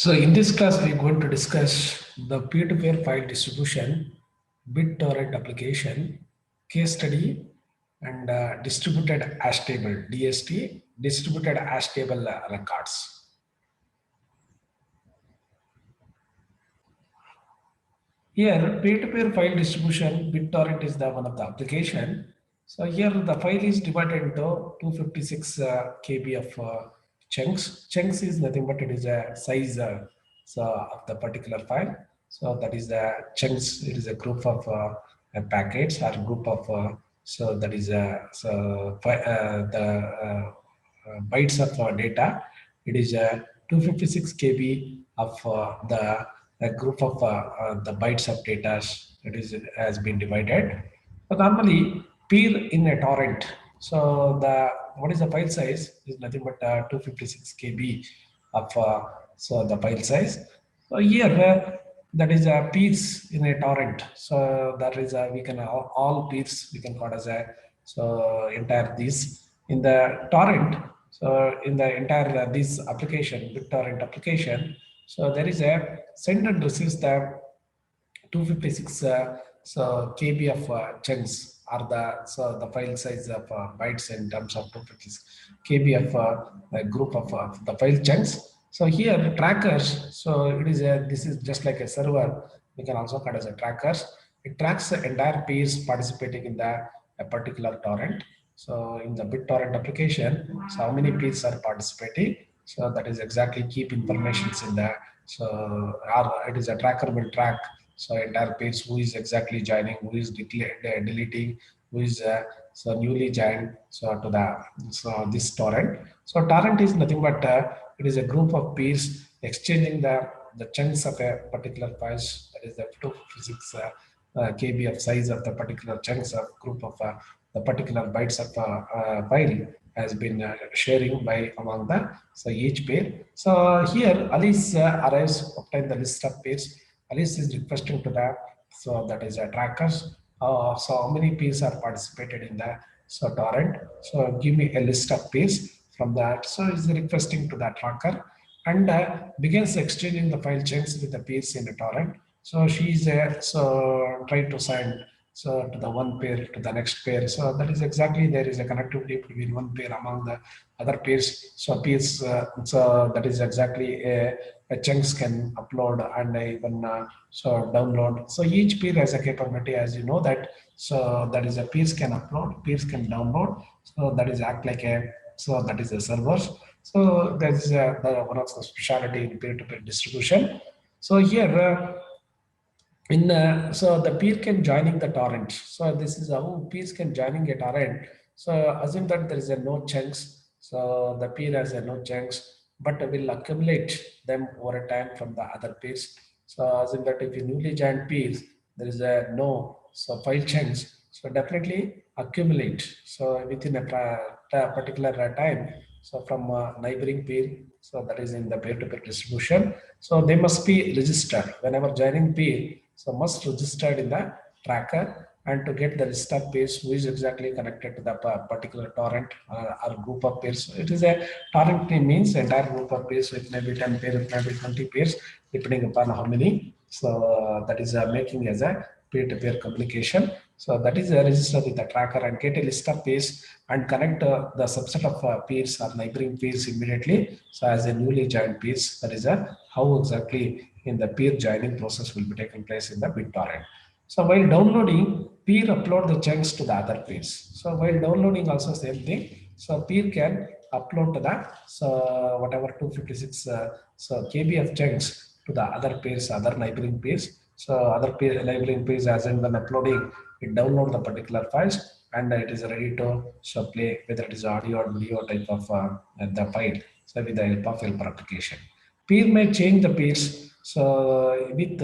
So in this class, we're going to discuss the peer-to-peer file distribution, BitTorrent application, case study, and distributed hash table (DST), distributed hash table records. Here, peer-to-peer file distribution, BitTorrent is the one of the application. So here the file is divided into 256 KB of chunks. Chunks is nothing but it is a size of the particular file. So that is the chunks. It is a group of packets or group of so that is the bytes of data. It is 256 KB of the group of the bytes of data. It is has been divided. So normally peer in a torrent. So the what is the file size is nothing but 256 KB of so the file size. So here that is a peers in a torrent. So that is we can all peers we can call as a so entire this in the torrent. So in the entire this application, BitTorrent application, so there is a send and receives the 256 so KB of chunks are the so the file size of bytes in terms of 256 KB of a group of the file chunks. So here trackers. So it is a this is just like a server. We can also call it as a trackers. It tracks the entire peers participating in the a particular torrent. So in the BitTorrent application, so how many peers are participating? So that is exactly keep informations in the so it is a tracker will track so entire page who is exactly joining, who is deleting, who is so newly joined so to the so this torrent. So torrent is nothing but it is a group of peers exchanging the chunks of a particular files. That is the 256 KB of size of the particular chunks of group of the particular bytes of file has been sharing by among the so each pair. So here Alice arrives obtain the list of pairs. Alice is requesting to the so that is a trackers. So how many pairs are participated in the so torrent? So give me a list of pairs from that. So is requesting to the tracker and begins exchanging the file chunks with the pairs in the torrent. So she is so trying to send so to the one pair to the next pair. So that is exactly there is a connectivity between one pair among the other pairs. So pairs so that is exactly a chunks can upload and even so download. So each peer has a capability, as you know that. So that is a peers can upload, peers can download. So that is act like a so that is a servers. So that is one of the specialty in peer-to-peer distribution. So here. So the peer can joining the torrent. So this is how peers can joining a torrent. So assume that there is a no chunks. So the peer has a no chunks, but will accumulate them over a time from the other peers. So assume that if you newly join peers, there is a no so file chunks. So definitely accumulate. So within a particular time. So from neighboring peer. So that is in the peer-to-peer distribution. So they must be registered whenever joining peer. So must registered in the tracker and to get the list of peers who is exactly connected to the particular torrent or group of peers. So it is a torrent means entire group of peers. So it may be 10 pairs, it may be 20 pairs, depending upon how many. So that is making as a peer-to-peer communication. So that is register with the tracker and get a list of peers and connect the subset of peers or neighboring peers immediately. So as a newly joined peers, that is how exactly in the peer joining process will be taking place in the BitTorrent. So while downloading, peer upload the chunks to the other peers. So while downloading also same thing. So peer can upload to the so whatever 256 so KB of chunks to the other peers, other neighboring peers. So other peer, neighboring peers as and when uploading, it download the particular files and it is ready to so play whether it is audio or video type of the file. So with the help of helper application. Peer may change the peers so with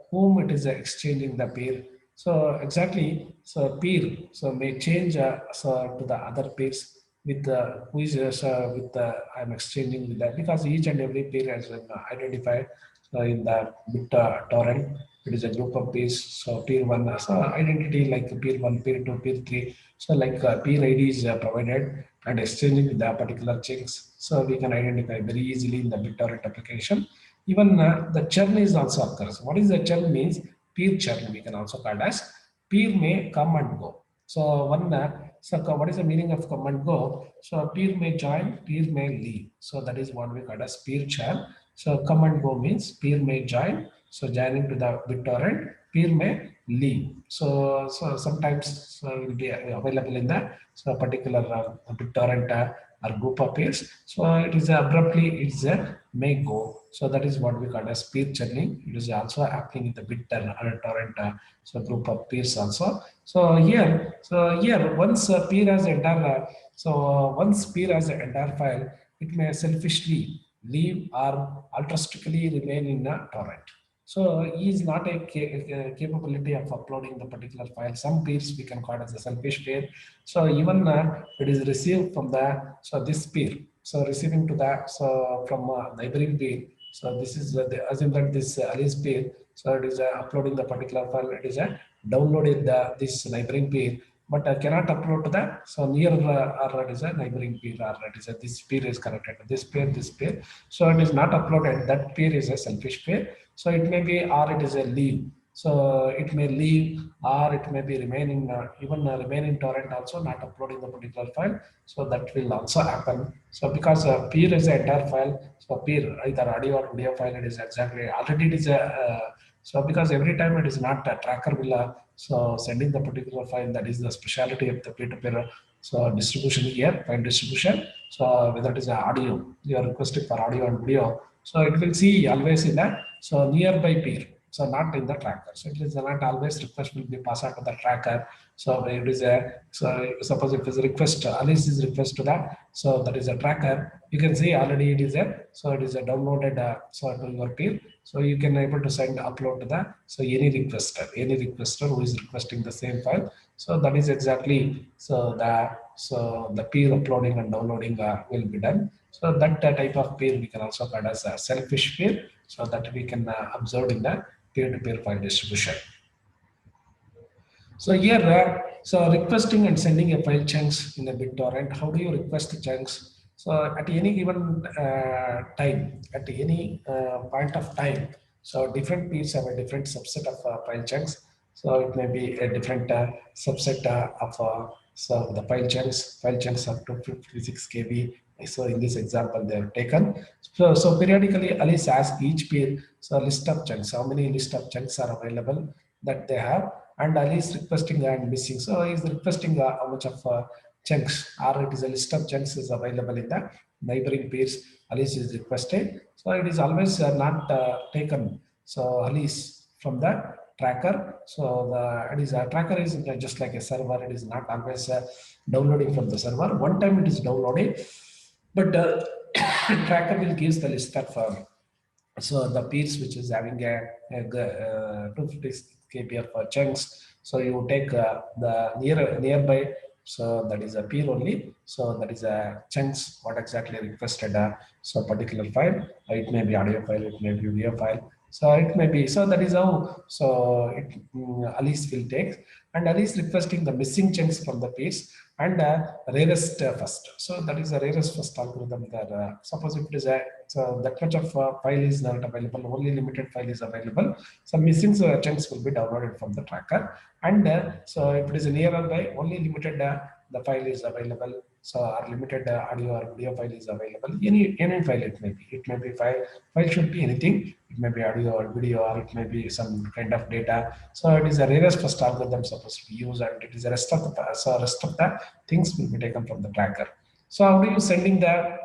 whom it is exchanging the peer. So exactly, so peer so may change so to the other peers with who is with I'm exchanging with that because each and every peer has been identified in the bit torrent. It is a group of peers. So peer one, so identity like peer one, peer two, peer three. So like peer ID is provided and exchanging with the particular checks. So we can identify very easily in the BitTorrent application. Even the churn is also occurs. What is the churn means? Peer churn we can also call as. Peer may come and go. So what is the meaning of come and go? So peer may join, peer may leave. So that is what we call as peer churn. So come and go means peer may join. So joining to the BitTorrent, peer may leave. So sometimes will be available in the so particular BitTorrent or group of peers. So it is abruptly it's a may go. So that is what we call as peer churning. It is also happening in the BitTorrent so group of peers also. So here once a peer has entered once peer has an entire file, it may selfishly leave or altruistically remain in a torrent. So is not a capability of uploading the particular file. Some peers we can call as a selfish peer. So even it is received from the so this peer. So receiving to that so from neighboring peer. So this is assume that this Alice peer. So it is uploading the particular file. It is downloaded this neighboring peer, but cannot upload to that. So near or it is a neighboring peer or it is this peer is connected to this peer, this peer. So it is not uploaded. That peer is a selfish peer. So it may be or it is a leave. So it may leave or it may be remaining even remaining torrent also not uploading the particular file. So that will also happen. So because peer is an entire file. So peer either audio or video file it is exactly already it is a so because every time it is not a tracker will so sending the particular file that is the specialty of the peer-to-peer so distribution here file distribution. So whether it is audio you are requesting for audio and video. So it will see always in that so nearby peer. So not in the tracker. So it is not always request will be passed out to the tracker. So it is a so suppose if it is a request, Alice is request to that. So that is a tracker. You can see already it is a so it is a downloaded so to your peer. So you can able to send upload to that. So any requester who is requesting the same file. So that is exactly so the peer uploading and downloading will be done. So that type of peer we can also call as a selfish peer. So that we can observe in the peer-to-peer file distribution. So here, so requesting and sending a file chunks in a BitTorrent. How do you request the chunks? So at any given time, at any point of time, so different peers have a different subset of file chunks. So it may be a different subset of so the file chunks up to 56 KB. So in this example, they have taken. So periodically, Alice asks each peer so list of chunks. How many list of chunks are available that they have? And Ali is requesting and missing. So he is requesting how much of chunks or it is a list of chunks is available in the neighboring peers. Alice is requested. So it is always not taken. So Alice from the tracker. So the it is a tracker is just like a server. It is not always downloading from the server. One time it is downloading, but tracker will give the list of so the peers which is having a 256 KB of chunks. So you take the nearby. So that is a peer only. So that is a chunks. What exactly requested? So particular file. It may be audio file. It may be video file. So it may be. So that is how. So Alice will take, and Alice requesting the missing chunks from the peers and rarest first. So that is a rarest first algorithm. That suppose if it is a so that much of file is not available, only limited file is available. So missing chunks will be downloaded from the tracker. And so if it is nearby, only limited the file is available. So our limited audio or video file is available. Any file it may be. It may be file should be anything. It may be audio or video or it may be some kind of data. So it is a rarest first algorithm supposed to be used, and it is the rest of the things will be taken from the tracker. So how do you sending the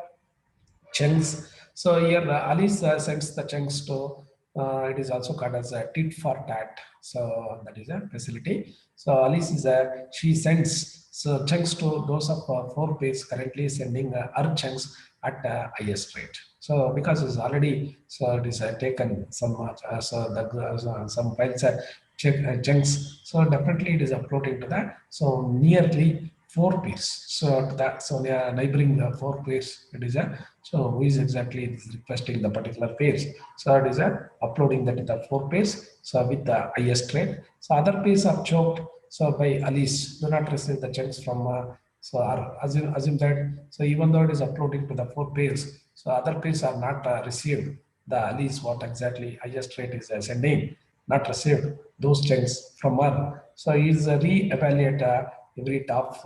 chunks? So here Alice sends the chunks to it is also called as a tit for tat. So that is a facility. So Alice is she sends so chunks to those of 4 page currently sending her chunks at highest rate. So because it's already so it is taken some so the some files are chunks. So definitely it is uploading to that. So nearly 4 pairs. So to that so neighboring 4 pairs it is a so who is exactly requesting the particular page. So it is a uploading that the 4 pairs. So with the highest rate. So other pairs are choked. So by Alice do not receive the chunks from so assume that so even though it is uploading to the 4 pairs, so other pairs are not received the Alice what exactly highest rate is sending, not received those chunks from her. So is re-evaluate every top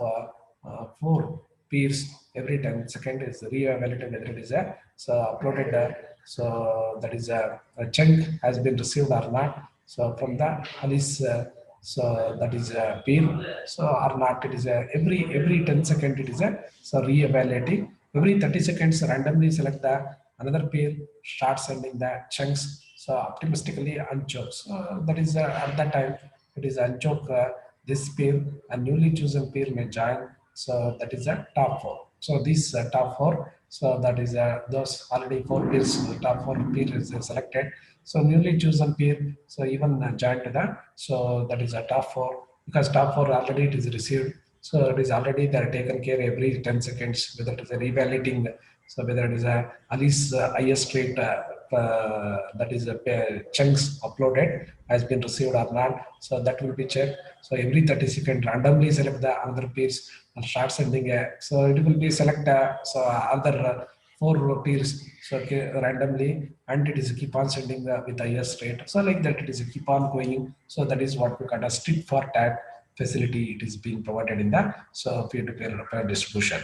four peers every 10 seconds is re-evaluated whether it is a so uploaded so that is a chunk has been received or not. So from the Alice so that is a peer so or not it is a every 10 second it is a so re-evaluating every 30 seconds randomly select the another peer start sending the chunks so optimistically unchoke so that is at that time it is unchoke this peer and newly chosen peer may join so that is a top four so this top four so that is those already four peers top four peer is selected so newly chosen peer so even joined to that so that is a top four because top four already it is received so it is already they are taken care every 10 seconds whether it is a revalidating so whether it is a at least highest rate that is a chunks uploaded has been received or not. So that will be checked. So every 30 seconds randomly select the other peers and start sending a so it will be select so other four peers so okay, randomly and it is keep on sending with the highest rate. So like that it is keep on going. So that is what we call a stick for tag facility. It is being provided in the so peer-to-peer distribution.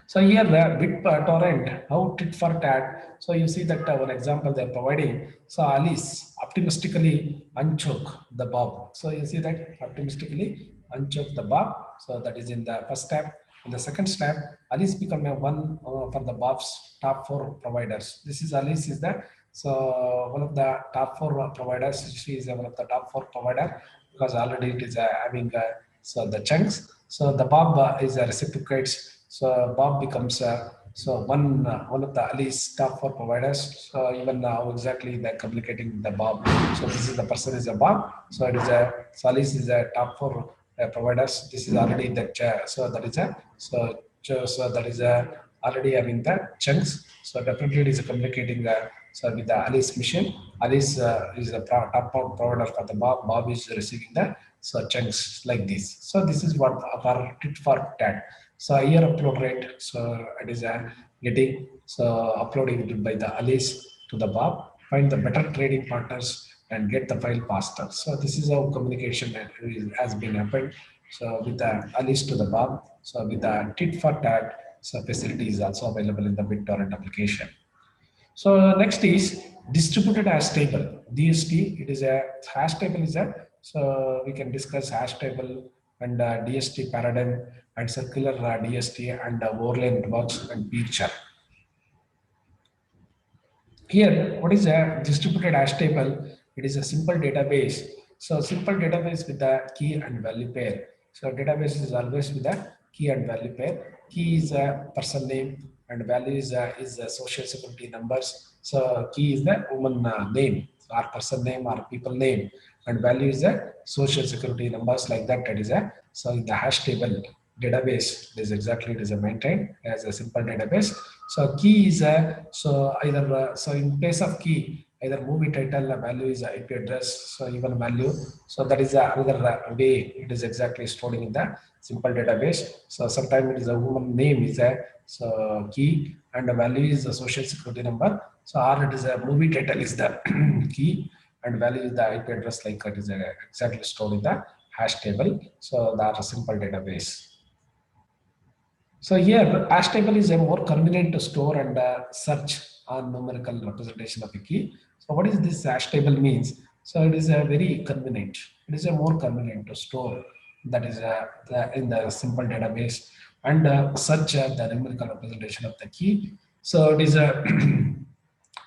So here bit torrent, how tit for tat. So you see that one example they're providing. So Alice optimistically unchoke the bob. So you see that optimistically unchoke the bob. So that is in the first step. In the second step, Alice become a one for the Bob's top four providers. This is Alice is the so one of the top four providers. She is one of the top four provider because already it is having so the chunks. So the Bob is a reciprocates. So Bob becomes so one of the Alice top four providers. So even now exactly they're communicating with the Bob. So this is the person is a Bob. So it is a so Alice is a top four providers. This is already the so that is a so that is a already having the chunks. So definitely it is communicating so with the Alice mission. Alice is a top provider for the Bob. Bob is receiving the so chunks like this. So this is what for tit for tat. So here upload rate. So it is getting so uploading it by the Alice to the Bob. Find the better trading partners and get the file faster. So this is how communication has been happened. So with the Alice to the Bob. So with the tit for tat. So facility is also available in the BitTorrent application. So next is distributed hash table. DST, it is a hash table is a so we can discuss hash table and DST paradigm and circular DST and overlay networks and peer chart. Here, what is a distributed hash table? It is a simple database. So simple database with the key and value pair. So database is always with the key and value pair. Key is a person name and value is a social security numbers. So key is the woman name or person name or people name and value is a social security numbers like that. That is a so in the hash table database is exactly it is a maintained as a simple database. So key is a so either so in place of key either movie title value is a IP address so even value so that is another way it is exactly stored in the simple database. So sometimes it is a woman name is a so key and the value is the social security number. So or it is a movie title is the key and value is the IP address like it is exactly stored in the hash table. So that is a simple database. So here, hash table is a more convenient to store and search on numerical representation of a key. So what is this hash table means? So it is a very convenient. It is a more convenient to store that is in the simple database and search the numerical representation of the key. So it is a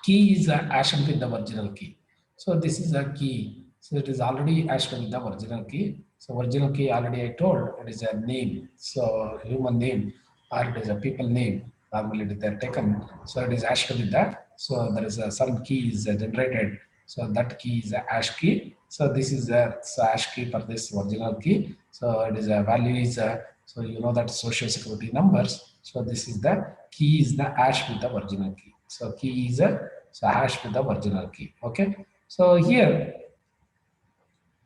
key is hashed with the original key. So this is a key. So it is already hashed with the original key. So original key already I told it is a name. So human name or it is a people name. Normally they are taken. So it is hashed with that. So there is some key is generated. So that key is a hash key. So this is a so hash key for this original key. So it is a value is so you know that social security numbers. So this is the key is the hash with the original key. So key is a so hash with the original key. Okay. So here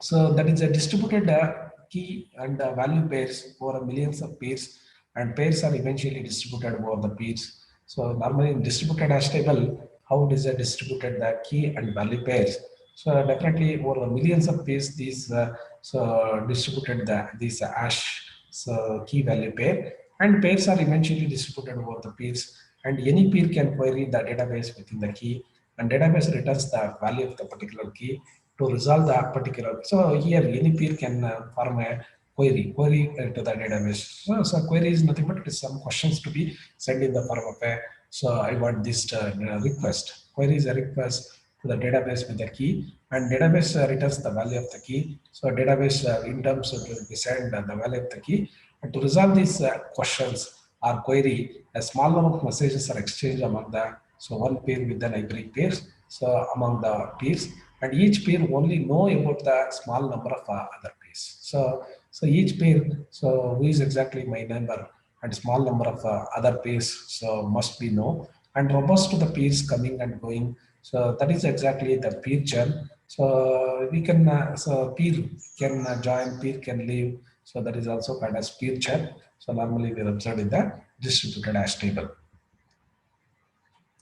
so that is a distributed key and value pairs over millions of pairs, and pairs are eventually distributed over the pairs. So normally in distributed hash table, how it is distributed the key and value pairs. So definitely over millions of pairs these so distributed these hash so key value pair, and pairs are eventually distributed over the pairs, and any pair can query the database within the key, and database returns the value of the particular key to resolve the particular. So here any peer can form a query to the database. So query is nothing but it is some questions to be sent in the form of a, so I want this request. Query is a request to the database with the key, and database returns the value of the key. So database in terms of will be send the value of the key, and to resolve these questions or query, a small number of messages are exchanged among the, so one peer with the neighboring peers, so among the peers, and each peer only know about the small number of other peers. So each peer, so who is exactly my neighbor, and small number of other peers, so must be know, and robust to the peers coming and going. So that is exactly the peer churn. So we can so peer can join, peer can leave. So that is also called as peer churn. So normally we are observed in the distributed hash table.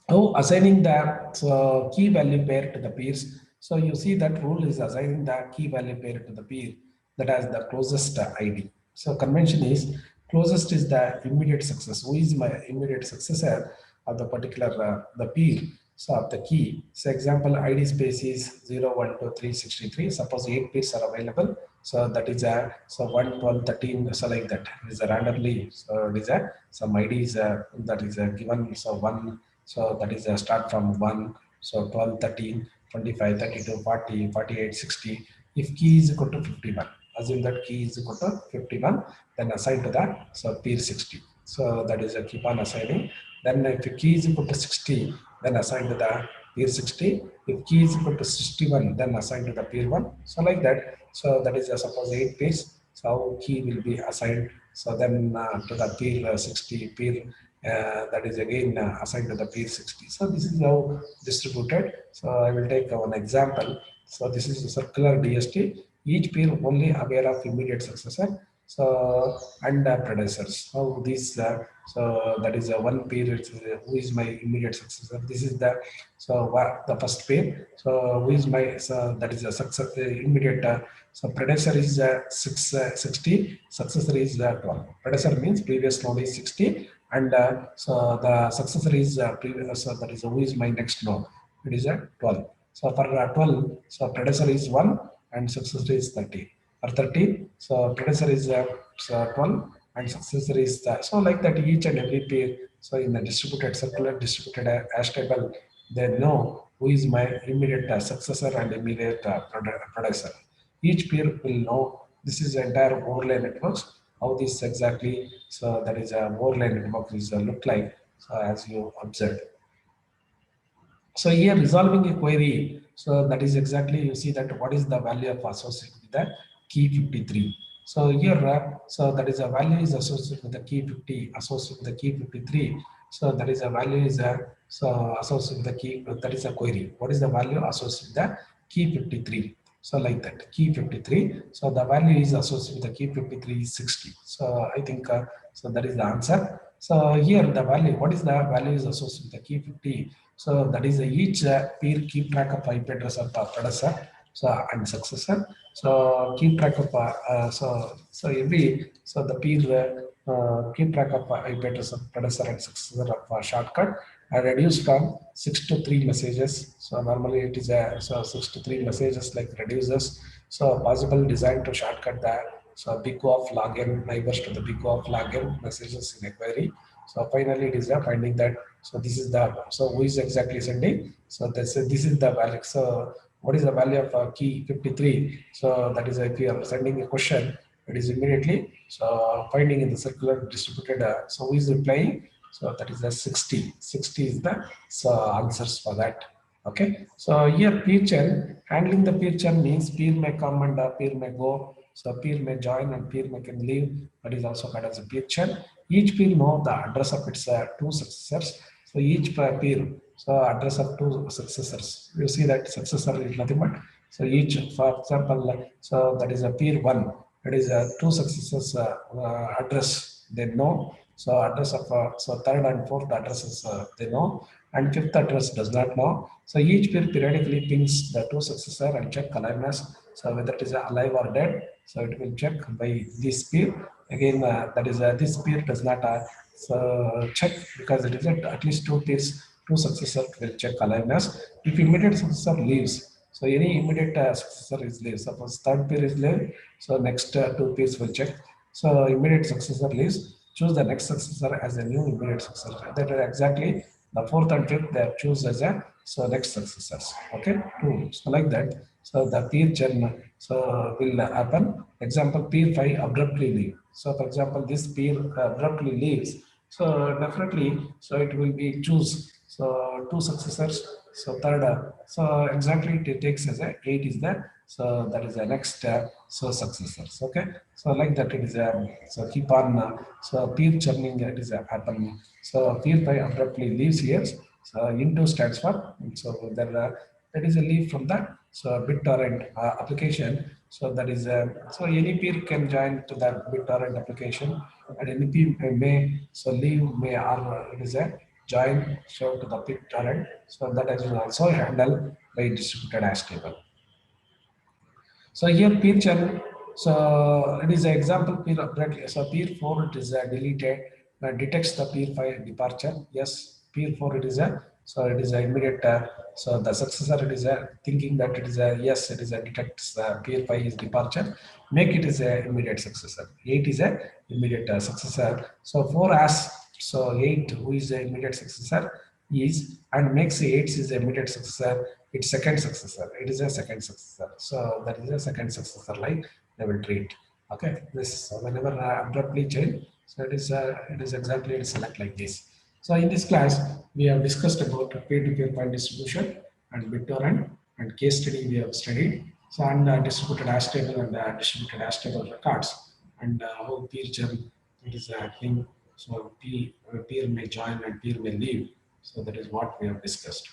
Now assigning the so key value pair to the peers. So you see that rule is assigning the key value pair to the peer that has the closest ID. So convention is closest is the immediate success. Who is my immediate successor of the particular the peer? So of the key. So example ID space is 0, 1, 2, 3, 63. Suppose 8 peers are available. So that is a so 1, 12, 13. So like that it is a randomly. So it is a some ID is that is given. So 1. So that is a start from 1, so 12, 13, 25, 32, 40, 48, 60. If key is equal to 51, assume that key is equal to 51, then assign to that, so peer 60. So that is a keep on assigning. Then if the key is equal to 60, then assign to the peer 60. If key is equal to 61, then assign to the peer 1. So like that. So that is a suppose 8 peers. So key will be assigned. So then to the peer 60, peer that is again assigned to the peer 60. So this is how distributed. So I will take one example. So this is a circular DST. Each peer only aware of immediate successor. So and predecessors. So this so that is a one peer. Who is my immediate successor? This is the so the first peer. So who is my so that is a success immediate. So predecessor is 60. Successor is 12. Predecessor means previous node is 60, and so the successor is previous. So that is who is my next node. It is a 12. So for 12, so predecessor is 1 and successor is 30. For 30, so predecessor is so 12 and successor is so like that each and every pair. So in the distributed circular distributed hash table, they know who is my immediate successor and immediate predecessor. Each peer will know this is entire overlay networks. How this exactly, so that is a overlay network is look like, so as you observed. So here resolving a query, so that is exactly you see that what is the value of associated with the key 53. So here, so that is a value is associated with the key 50, associated with the key 53. So that is a value is so associated with the key, that is a query. What is the value associated with the key 53? So like that key 53. So the value is associated with the key 53 is 60. So I think so that is the answer. So here the value, what is the value is associated with the key 50? So that is each peer keep track of IP address of predecessor, so and successor. So keep track of so every so the peer keep track of IP address of predecessor and successor of shortcut are reduced from 6 to 3 messages. So normally it is a so 6 to 3 messages like reduces. So possible design to shortcut the so big O of login neighbors to the big O of login messages in a query. So finally it is finding that, so this is the, so who is exactly sending. So this is the value. So what is the value of key 53? So that is if you are sending a question, it is immediately so finding in the circular distributed. So who is replying? So that is the 60. 60 is the so answers for that. Okay. So here peer churn, handling the peer churn means peer may come and peer may go. So peer may join and peer may can leave. That is also called as a peer churn. Each peer know the address of its two successors. So each peer, so address of two successors. You see that successor is nothing but, so each, for example, so that is a peer one. It is a two successors address they know. So address of so third and fourth addresses they know, and fifth address does not know. So each peer periodically pings the two successor and check aliveness. So whether it is alive or dead. So it will check by this peer. Again, that is this peer does not so check because it is at least two peers, two successor will check aliveness. If immediate successor leaves, so any immediate successor is leaves. Suppose third peer is leave, so next two peers will check. So immediate successor leaves, choose the next successor as a new immediate successor. That is exactly the fourth and fifth they are choose as a so next successors. Okay, two. So like that. So the peer churn so will happen. Example, peer five abruptly leave. So for example, this peer abruptly leaves. So definitely, so it will be choose. So two successors. So third, so exactly it takes as a eight is there. So that is the next so successors. Okay. So like that it is so keep on so peer churning it is happen. So peer by abruptly leaves here. So into stands for so there that is a leave from the so BitTorrent application. So that is so any peer can join to that BitTorrent application, and any peer may so leave may or it is a join so to the BitTorrent. So that is also handled by distributed hash table. So here peer churn, so it is an example peer upgrade. So peer 4 it is deleted, detects the peer 5 departure. Yes, peer 4 it is a, so it is a immediate, so the successor it is a thinking that it is a, yes, it is a detects peer 5 is departure, make it is a immediate successor. 8 is a immediate successor. So 4 as, so 8 who is the immediate successor is and makes 8 is the immediate successor, its second successor. It is a second successor. So that is a second successor like they will treat. Okay, this whenever abruptly change, so it is exactly it select like this. So in this class, we have discussed about peer-to-peer file distribution and BitTorrent and case study we have studied. So and distributed hash table and distributed hash table records and how peer churn it is happening. So peer may join and peer may leave. So that is what we have discussed.